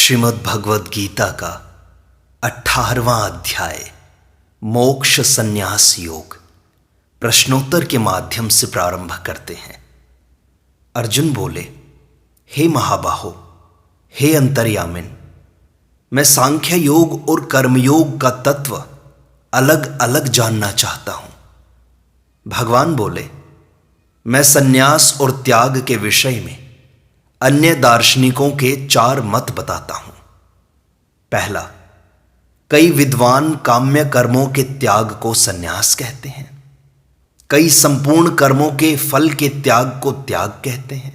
श्रीमद् भगवद गीता का 18वां अध्याय मोक्ष संन्यास योग प्रश्नोत्तर के माध्यम से प्रारंभ करते हैं। अर्जुन बोले, हे महाबाहो, हे अंतर्यामिन, मैं सांख्य योग और कर्मयोग का तत्व अलग अलग जानना चाहता हूं। भगवान बोले, मैं संन्यास और त्याग के विषय में अन्य दार्शनिकों के 4 मत बताता हूं। पहला, कई विद्वान काम्य कर्मों के त्याग को संन्यास कहते हैं, कई संपूर्ण कर्मों के फल के त्याग को त्याग कहते हैं।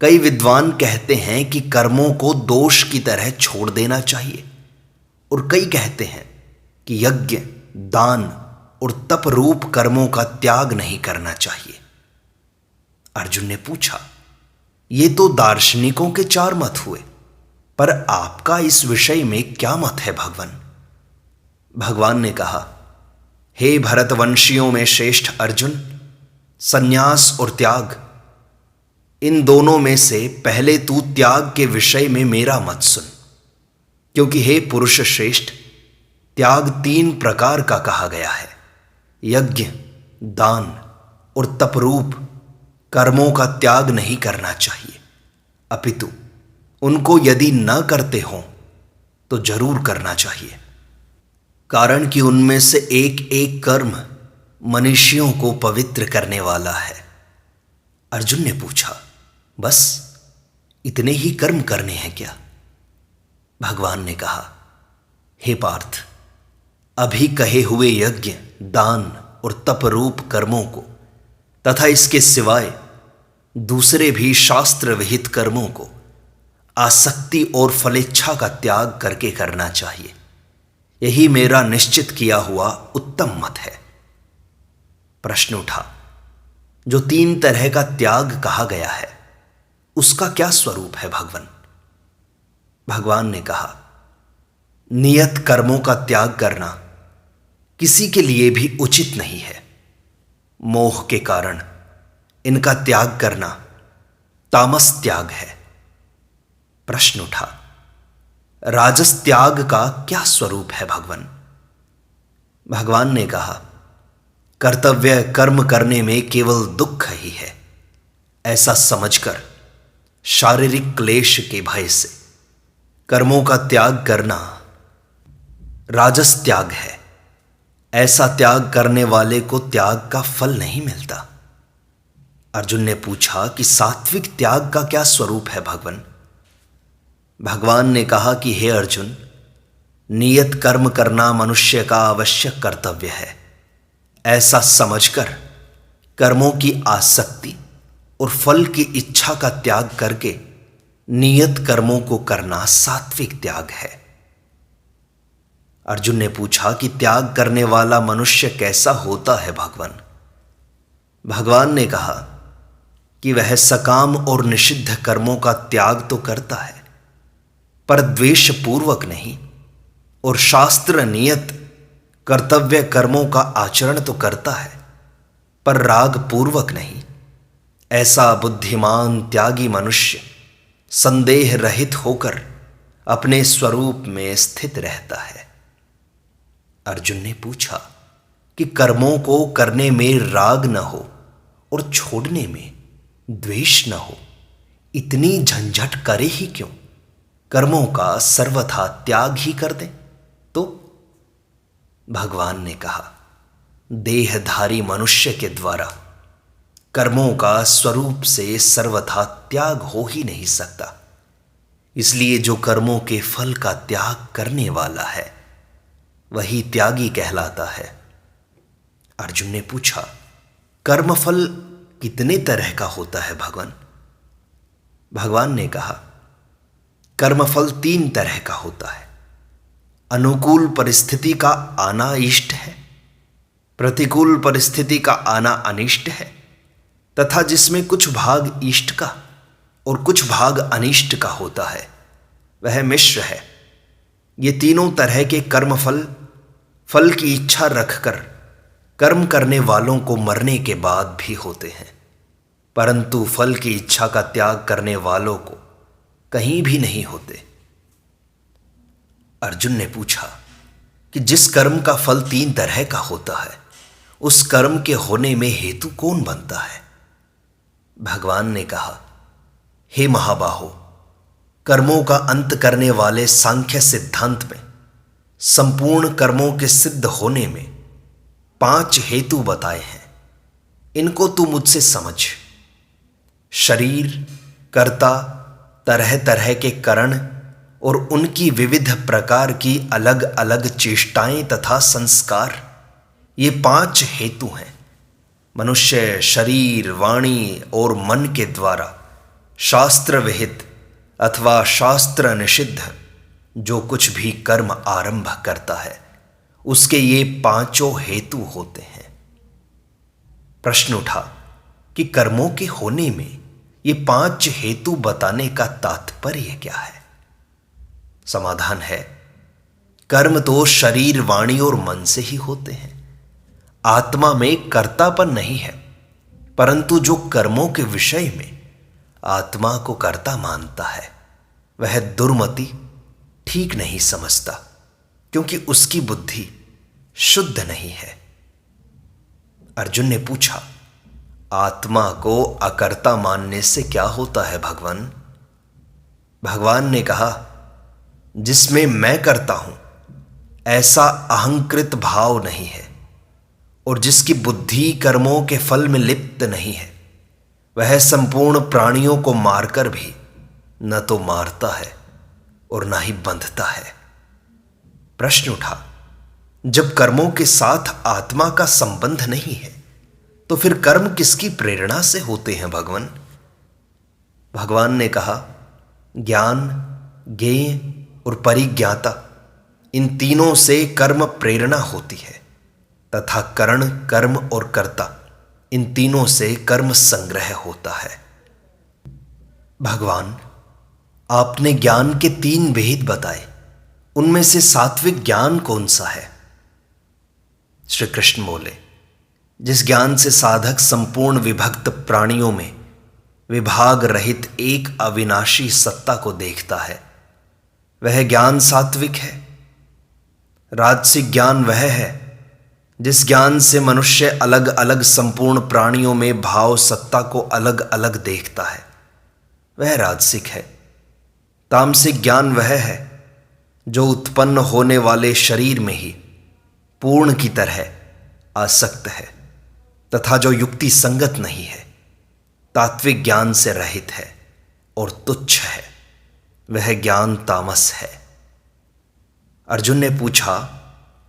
कई विद्वान कहते हैं कि कर्मों को दोष की तरह छोड़ देना चाहिए, और कई कहते हैं कि यज्ञ, दान और तप रूप कर्मों का त्याग नहीं करना चाहिए। अर्जुन ने पूछा, ये तो दार्शनिकों के 4 मत हुए, पर आपका इस विषय में क्या मत है भगवान? भगवान ने कहा, हे भरतवंशियों में श्रेष्ठ अर्जुन, संन्यास और त्याग, इन दोनों में से पहले तू त्याग के विषय में मेरा मत सुन, क्योंकि हे पुरुष श्रेष्ठ, त्याग 3 प्रकार का कहा गया है। यज्ञ, दान और तपरूप कर्मों का त्याग नहीं करना चाहिए, अपितु उनको यदि न करते हो तो जरूर करना चाहिए, कारण कि उनमें से एक एक कर्म मनुष्यों को पवित्र करने वाला है। अर्जुन ने पूछा, बस इतने ही कर्म करने हैं क्या? भगवान ने कहा, हे पार्थ, अभी कहे हुए यज्ञ, दान और तप रूप कर्मों को तथा इसके सिवाय दूसरे भी शास्त्र विहित कर्मों को आसक्ति और फलेच्छा का त्याग करके करना चाहिए। यही मेरा निश्चित किया हुआ उत्तम मत है। प्रश्न उठा, जो 3 तरह का त्याग कहा गया है, उसका क्या स्वरूप है भगवान? भगवान ने कहा, नियत कर्मों का त्याग करना किसी के लिए भी उचित नहीं है। मोह के कारण इनका त्याग करना तामस त्याग है। प्रश्न उठा, राजस त्याग का क्या स्वरूप है भगवान? भगवान ने कहा, कर्तव्य कर्म करने में केवल दुख ही है, ऐसा समझकर शारीरिक क्लेश के भय से कर्मों का त्याग करना राजस त्याग है। ऐसा त्याग करने वाले को त्याग का फल नहीं मिलता। अर्जुन ने पूछा कि सात्विक त्याग का क्या स्वरूप है भगवान? भगवान ने कहा कि हे अर्जुन, नियत कर्म करना मनुष्य का आवश्यक कर्तव्य है। ऐसा समझकर कर्मों की आसक्ति और फल की इच्छा का त्याग करके नियत कर्मों को करना सात्विक त्याग है। अर्जुन ने पूछा कि त्याग करने वाला मनुष्य कैसा होता है भगवान? भगवान ने कहा कि वह सकाम और निषिद्ध कर्मों का त्याग तो करता है, पर द्वेष पूर्वक नहीं, और शास्त्र नियत कर्तव्य कर्मों का आचरण तो करता है, पर राग पूर्वक नहीं। ऐसा बुद्धिमान त्यागी मनुष्य संदेह रहित होकर अपने स्वरूप में स्थित रहता है। अर्जुन ने पूछा कि कर्मों को करने में राग न हो और छोड़ने में द्वेष न हो, इतनी झंझट करे ही क्यों? कर्मों का सर्वथा त्याग ही कर दें तो? भगवान ने कहा, देहधारी मनुष्य के द्वारा कर्मों का स्वरूप से सर्वथा त्याग हो ही नहीं सकता। इसलिए जो कर्मों के फल का त्याग करने वाला है, वही त्यागी कहलाता है। अर्जुन ने पूछा, कर्मफल कितने तरह का होता है भगवान? भगवान ने कहा, कर्मफल 3 तरह का होता है। अनुकूल परिस्थिति का आना इष्ट है, प्रतिकूल परिस्थिति का आना अनिष्ट है, तथा जिसमें कुछ भाग इष्ट का और कुछ भाग अनिष्ट का होता है, वह मिश्र है। ये तीनों तरह के कर्मफल फल की इच्छा रखकर कर्म करने वालों को मरने के बाद भी होते हैं, परंतु फल की इच्छा का त्याग करने वालों को कहीं भी नहीं होते। अर्जुन ने पूछा कि जिस कर्म का फल 3 तरह का होता है, उस कर्म के होने में हेतु कौन बनता है? भगवान ने कहा, हे महाबाहो, कर्मों का अंत करने वाले सांख्य सिद्धांत में संपूर्ण कर्मों के सिद्ध होने में 5 हेतु बताए हैं। इनको तू मुझसे समझ। शरीर, कर्ता, तरह तरह के करण और उनकी विविध प्रकार की अलग अलग चेष्टाएं तथा संस्कार, ये 5 हेतु हैं। मनुष्य शरीर, वाणी और मन के द्वारा शास्त्र विहित अथवा शास्त्र निषिद्ध जो कुछ भी कर्म आरंभ करता है, उसके ये 5 हेतु होते हैं। प्रश्न उठा कि कर्मों के होने में ये 5 हेतु बताने का तात्पर्य क्या है? समाधान है, कर्म तो शरीर, वाणी और मन से ही होते हैं। आत्मा में कर्तापन नहीं है, परंतु जो कर्मों के विषय में आत्मा को कर्ता मानता है, वह दुर्मति, ठीक नहीं समझता, क्योंकि उसकी बुद्धि शुद्ध नहीं है। अर्जुन ने पूछा, आत्मा को अकर्ता मानने से क्या होता है भगवान? भगवान ने कहा, जिसमें मैं करता हूं ऐसा अहंकृत भाव नहीं है और जिसकी बुद्धि कर्मों के फल में लिप्त नहीं है, वह संपूर्ण प्राणियों को मारकर भी न तो मारता है और न ही बंधता है। प्रश्न उठा, जब कर्मों के साथ आत्मा का संबंध नहीं है, तो फिर कर्म किसकी प्रेरणा से होते हैं भगवान? भगवान ने कहा, ज्ञान, ज्ञेय और परिज्ञाता, इन तीनों से कर्म प्रेरणा होती है तथा करण, कर्म और कर्ता, इन तीनों से कर्म संग्रह होता है। भगवान, आपने ज्ञान के 3 भेद बताए, उनमें से सात्विक ज्ञान कौन सा है? श्री कृष्ण बोले, जिस ज्ञान से साधक संपूर्ण विभक्त प्राणियों में विभाग रहित एक अविनाशी सत्ता को देखता है, वह ज्ञान सात्विक है। राजसिक ज्ञान वह है जिस ज्ञान से मनुष्य अलग अलग संपूर्ण प्राणियों में भाव सत्ता को अलग अलग देखता है, वह राजसिक है। तामसिक ज्ञान वह है जो उत्पन्न होने वाले शरीर में ही पूर्ण की तरह आसक्त है तथा जो युक्ति संगत नहीं है, तात्विक ज्ञान से रहित है और तुच्छ है, वह ज्ञान तामस है। अर्जुन ने पूछा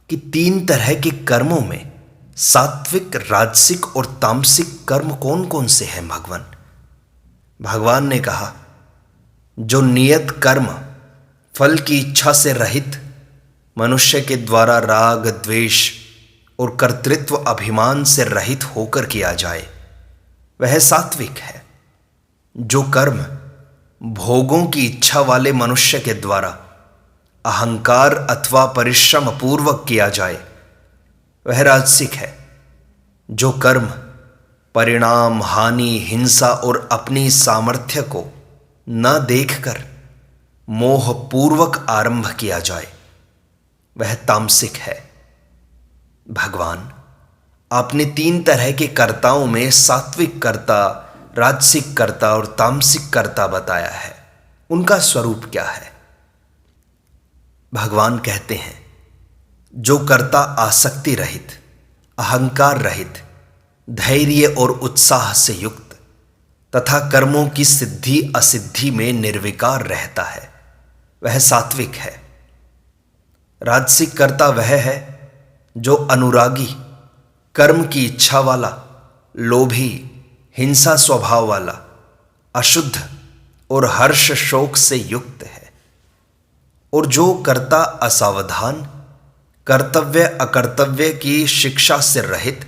कि 3 तरह के कर्मों में सात्विक, राजसिक और तामसिक कर्म कौन कौन से हैं भगवान? भगवान ने कहा, जो नियत कर्म फल की इच्छा से रहित मनुष्य के द्वारा राग, द्वेष और कर्तृत्व अभिमान से रहित होकर किया जाए, वह सात्विक है। जो कर्म भोगों की इच्छा वाले मनुष्य के द्वारा अहंकार अथवा परिश्रम पूर्वक किया जाए, वह राजसिक है। जो कर्म परिणाम, हानि, हिंसा और अपनी सामर्थ्य को न देखकर मोह पूर्वक आरंभ किया जाए, वह तामसिक है। भगवान, आपने 3 तरह के कर्ताओं में सात्विक कर्ता, राजसिक कर्ता और तामसिक कर्ता बताया है, उनका स्वरूप क्या है? भगवान कहते हैं, जो कर्ता आसक्ति रहित, अहंकार रहित, धैर्य और उत्साह से युक्त तथा कर्मों की सिद्धि असिद्धि में निर्विकार रहता है, वह सात्विक है। राजसिक कर्ता वह है जो अनुरागी, कर्म की इच्छा वाला, लोभी, हिंसा स्वभाव वाला, अशुद्ध और हर्ष शोक से युक्त है। और जो कर्ता असावधान, कर्तव्य अकर्तव्य की शिक्षा से रहित,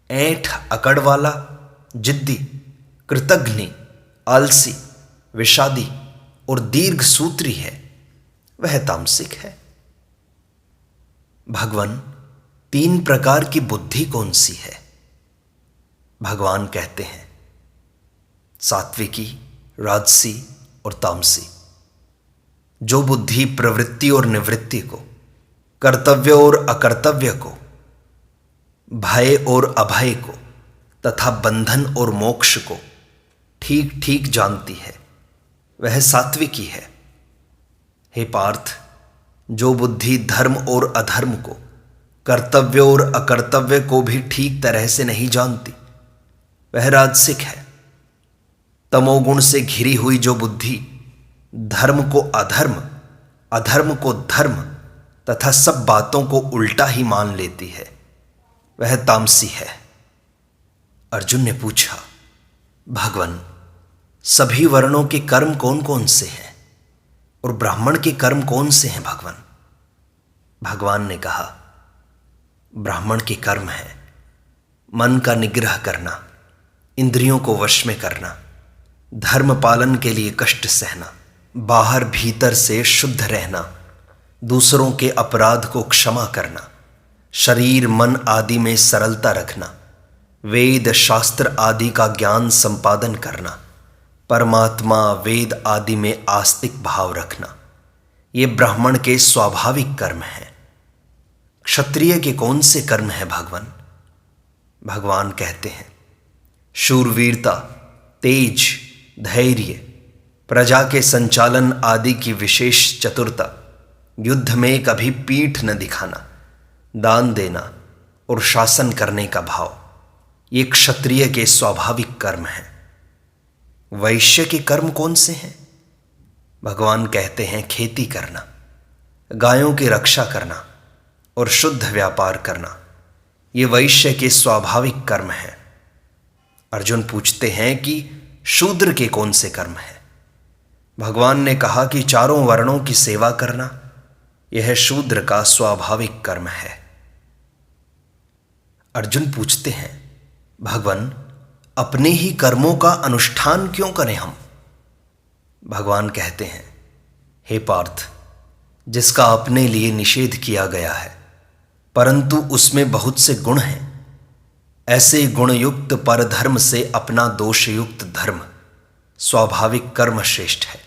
ऐंठ अकड़ वाला, जिद्दी, कृतघ्नि, आलसी, विषादी और दीर्घ सूत्री है, वह तामसिक है। भगवान, 3 प्रकार की बुद्धि कौन सी है? भगवान कहते हैं, सात्विकी, राजसी और तामसी। जो बुद्धि प्रवृत्ति और निवृत्ति को, कर्तव्य और अकर्तव्य को, भय और अभय को तथा बंधन और मोक्ष को ठीक ठीक जानती है, वह सात्विकी है। हे पार्थ, जो बुद्धि धर्म और अधर्म को, कर्तव्य और अकर्तव्य को भी ठीक तरह से नहीं जानती, वह राजसिक है। तमोगुण से घिरी हुई जो बुद्धि धर्म को अधर्म, अधर्म को धर्म तथा सब बातों को उल्टा ही मान लेती है, वह तामसी है। अर्जुन ने पूछा, भगवान, सभी वर्णों के कर्म कौन कौन से हैं और ब्राह्मण के कर्म कौन से हैं भगवान? भगवान ने कहा, ब्राह्मण के कर्म है मन का निग्रह करना, इंद्रियों को वश में करना, धर्म पालन के लिए कष्ट सहना, बाहर भीतर से शुद्ध रहना, दूसरों के अपराध को क्षमा करना, शरीर मन आदि में सरलता रखना, वेद शास्त्र आदि का ज्ञान संपादन करना, परमात्मा वेद आदि में आस्तिक भाव रखना, ये ब्राह्मण के स्वाभाविक कर्म हैं। क्षत्रिय के कौन से कर्म हैं भगवान? भगवान कहते हैं, शूरवीरता, तेज, धैर्य, प्रजा के संचालन आदि की विशेष चतुरता, युद्ध में कभी पीठ न दिखाना, दान देना और शासन करने का भाव, ये क्षत्रिय के स्वाभाविक कर्म हैं। वैश्य के कर्म कौन से हैं? भगवान कहते हैं, खेती करना, गायों की रक्षा करना और शुद्ध व्यापार करना, ये वैश्य के स्वाभाविक कर्म हैं। अर्जुन पूछते हैं कि शूद्र के कौन से कर्म हैं? भगवान ने कहा कि चारों वर्णों की सेवा करना, यह शूद्र का स्वाभाविक कर्म है। अर्जुन पूछते हैं, भगवान, अपने ही कर्मों का अनुष्ठान क्यों करें हम? भगवान कहते हैं, हे पार्थ, जिसका अपने लिए निषेध किया गया है परंतु उसमें बहुत से गुण हैं, ऐसे गुणयुक्त परधर्म से अपना दोषयुक्त धर्म स्वाभाविक कर्म श्रेष्ठ है,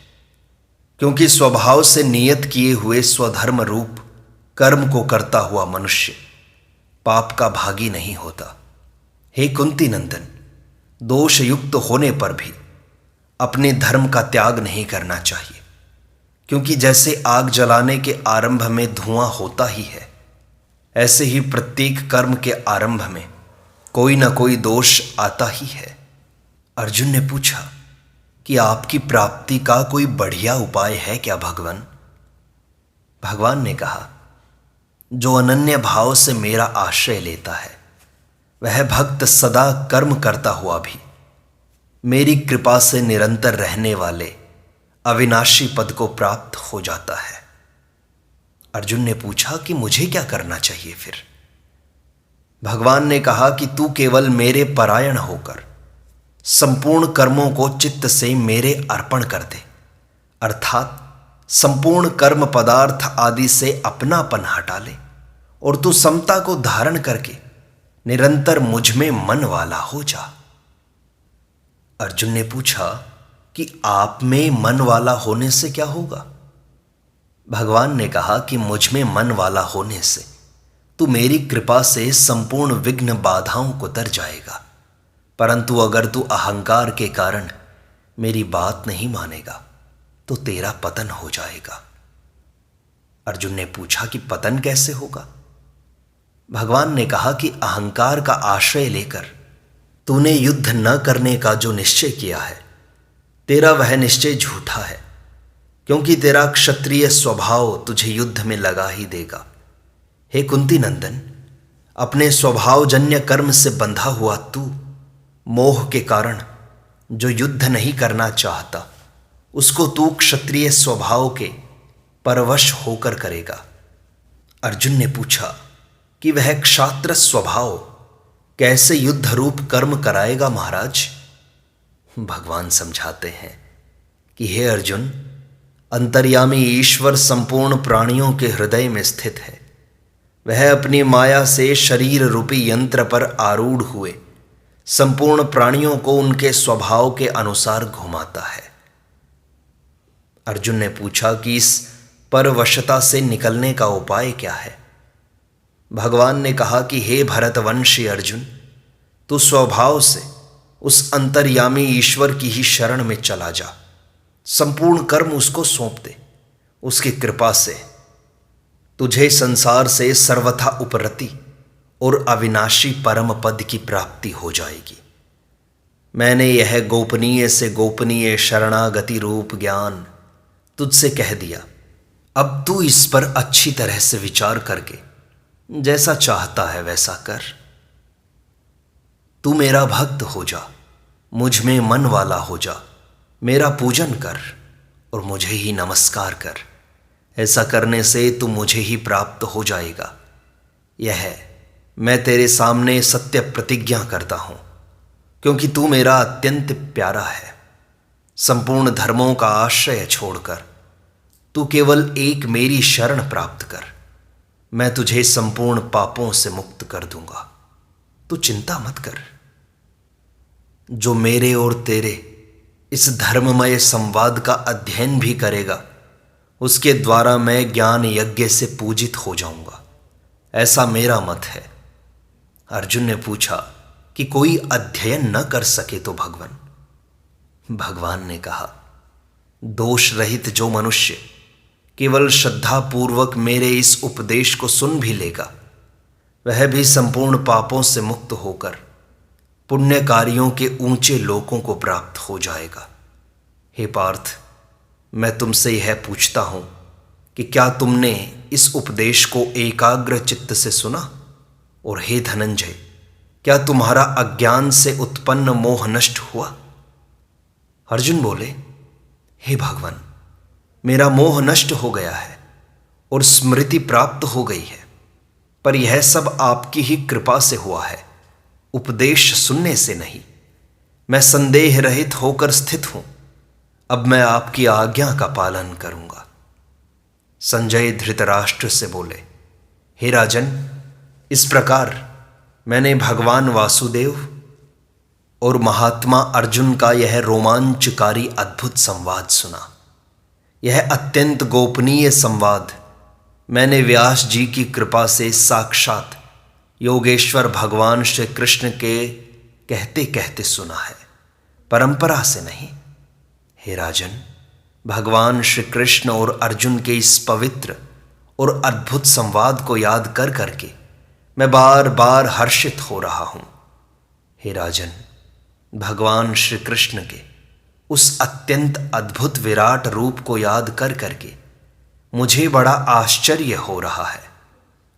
क्योंकि स्वभाव से नियत किए हुए स्वधर्म रूप कर्म को करता हुआ मनुष्य पाप का भागी नहीं होता। हे कुंती नंदन, दोषयुक्त होने पर भी अपने धर्म का त्याग नहीं करना चाहिए, क्योंकि जैसे आग जलाने के आरंभ में धुआं होता ही है, ऐसे ही प्रत्येक कर्म के आरंभ में कोई ना कोई दोष आता ही है। अर्जुन ने पूछा कि आपकी प्राप्ति का कोई बढ़िया उपाय है क्या भगवान? भगवान ने कहा, जो अनन्य भाव से मेरा आश्रय लेता है वह भक्त सदा कर्म करता हुआ भी मेरी कृपा से निरंतर रहने वाले अविनाशी पद को प्राप्त हो जाता है। अर्जुन ने पूछा कि मुझे क्या करना चाहिए फिर? भगवान ने कहा कि तू केवल मेरे परायण होकर संपूर्ण कर्मों को चित्त से मेरे अर्पण कर दे, अर्थात संपूर्ण कर्म पदार्थ आदि से अपनापन हटा ले और तू समता को धारण करके निरंतर मुझ में मन वाला हो जा। अर्जुन ने पूछा कि आप में मन वाला होने से क्या होगा? भगवान ने कहा कि मुझ में मन वाला होने से तू मेरी कृपा से संपूर्ण विघ्न बाधाओं को तर जाएगा, परंतु अगर तू अहंकार के कारण मेरी बात नहीं मानेगा तो तेरा पतन हो जाएगा। अर्जुन ने पूछा कि पतन कैसे होगा? भगवान ने कहा कि अहंकार का आश्रय लेकर तूने युद्ध न करने का जो निश्चय किया है, तेरा वह निश्चय झूठा है, क्योंकि तेरा क्षत्रिय स्वभाव तुझे युद्ध में लगा ही देगा। हे कुंती नंदन, अपने स्वभावजन्य कर्म से बंधा हुआ तू मोह के कारण जो युद्ध नहीं करना चाहता, उसको तू क्षत्रिय स्वभाव के परवश होकर करेगा। अर्जुन ने पूछा कि वह क्षात्र स्वभाव कैसे युद्ध रूप कर्म कराएगा महाराज? भगवान समझाते हैं कि हे अर्जुन, अंतर्यामी ईश्वर संपूर्ण प्राणियों के हृदय में स्थित है। वह अपनी माया से शरीर रूपी यंत्र पर आरूढ़ हुए संपूर्ण प्राणियों को उनके स्वभाव के अनुसार घुमाता है। अर्जुन ने पूछा कि इस परवशता से निकलने का उपाय क्या है। भगवान ने कहा कि हे भरतवंशी अर्जुन, तू स्वभाव से उस अंतर्यामी ईश्वर की ही शरण में चला जा। संपूर्ण कर्म उसको सौंप दे। उसकी कृपा से तुझे संसार से सर्वथा उपरति और अविनाशी परम पद की प्राप्ति हो जाएगी। मैंने यह गोपनीय से गोपनीय शरणागति रूप ज्ञान तुझसे कह दिया। अब तू इस पर अच्छी तरह से विचार करके जैसा चाहता है वैसा कर। तू मेरा भक्त हो जा, मुझ में मन वाला हो जा, मेरा पूजन कर और मुझे ही नमस्कार कर। ऐसा करने से तू मुझे ही प्राप्त हो जाएगा। यह मैं तेरे सामने सत्य प्रतिज्ञा करता हूं, क्योंकि तू मेरा अत्यंत प्यारा है। संपूर्ण धर्मों का आश्रय छोड़कर तू केवल एक मेरी शरण प्राप्त कर। मैं तुझे संपूर्ण पापों से मुक्त कर दूंगा। तू चिंता मत कर। जो मेरे और तेरे इस धर्ममय संवाद का अध्ययन भी करेगा, उसके द्वारा मैं ज्ञान यज्ञ से पूजित हो जाऊंगा, ऐसा मेरा मत है। अर्जुन ने पूछा कि कोई अध्ययन न कर सके तो भगवान ने कहा, दोष रहित जो मनुष्य केवल श्रद्धापूर्वक मेरे इस उपदेश को सुन भी लेगा, वह भी संपूर्ण पापों से मुक्त होकर पुण्य कार्यों के ऊंचे लोकों को प्राप्त हो जाएगा। हे पार्थ, मैं तुमसे यह पूछता हूं कि क्या तुमने इस उपदेश को एकाग्र चित्त से सुना? और हे धनंजय, क्या तुम्हारा अज्ञान से उत्पन्न मोह नष्ट हुआ? अर्जुन बोले, हे भगवान, मेरा मोह नष्ट हो गया है और स्मृति प्राप्त हो गई है, पर यह सब आपकी ही कृपा से हुआ है, उपदेश सुनने से नहीं। मैं संदेह रहित होकर स्थित हूं। अब मैं आपकी आज्ञा का पालन करूंगा। संजय धृतराष्ट्र से बोले, हे राजन, इस प्रकार मैंने भगवान वासुदेव और महात्मा अर्जुन का यह रोमांचकारी अद्भुत संवाद सुना। यह अत्यंत गोपनीय संवाद मैंने व्यास जी की कृपा से साक्षात योगेश्वर भगवान श्री कृष्ण के कहते कहते सुना है, परंपरा से नहीं। हे राजन, भगवान श्री कृष्ण और अर्जुन के इस पवित्र और अद्भुत संवाद को याद कर करके मैं बार बार हर्षित हो रहा हूं। हे राजन, भगवान श्री कृष्ण के उस अत्यंत अद्भुत विराट रूप को याद कर करके मुझे बड़ा आश्चर्य हो रहा है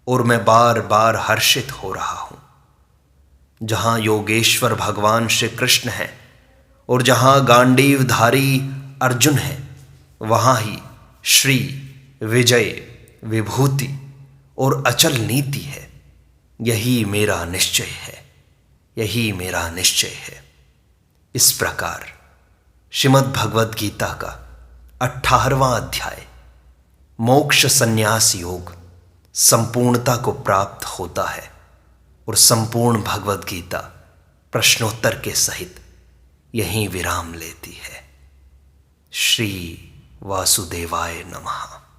और मैं बार बार हर्षित हो रहा हूं। जहां योगेश्वर भगवान श्री कृष्ण है और जहां गांडीवधारी अर्जुन है, वहां ही श्री, विजय, विभूति और अचल नीति है। यही मेरा निश्चय है, यही मेरा निश्चय है। इस प्रकार श्रीमद् भगवद गीता का 18वां अध्याय मोक्ष संन्यास योग संपूर्णता को प्राप्त होता है और संपूर्ण भगवद गीता प्रश्नोत्तर के सहित यहीं विराम लेती है। श्री वासुदेवाय नमः।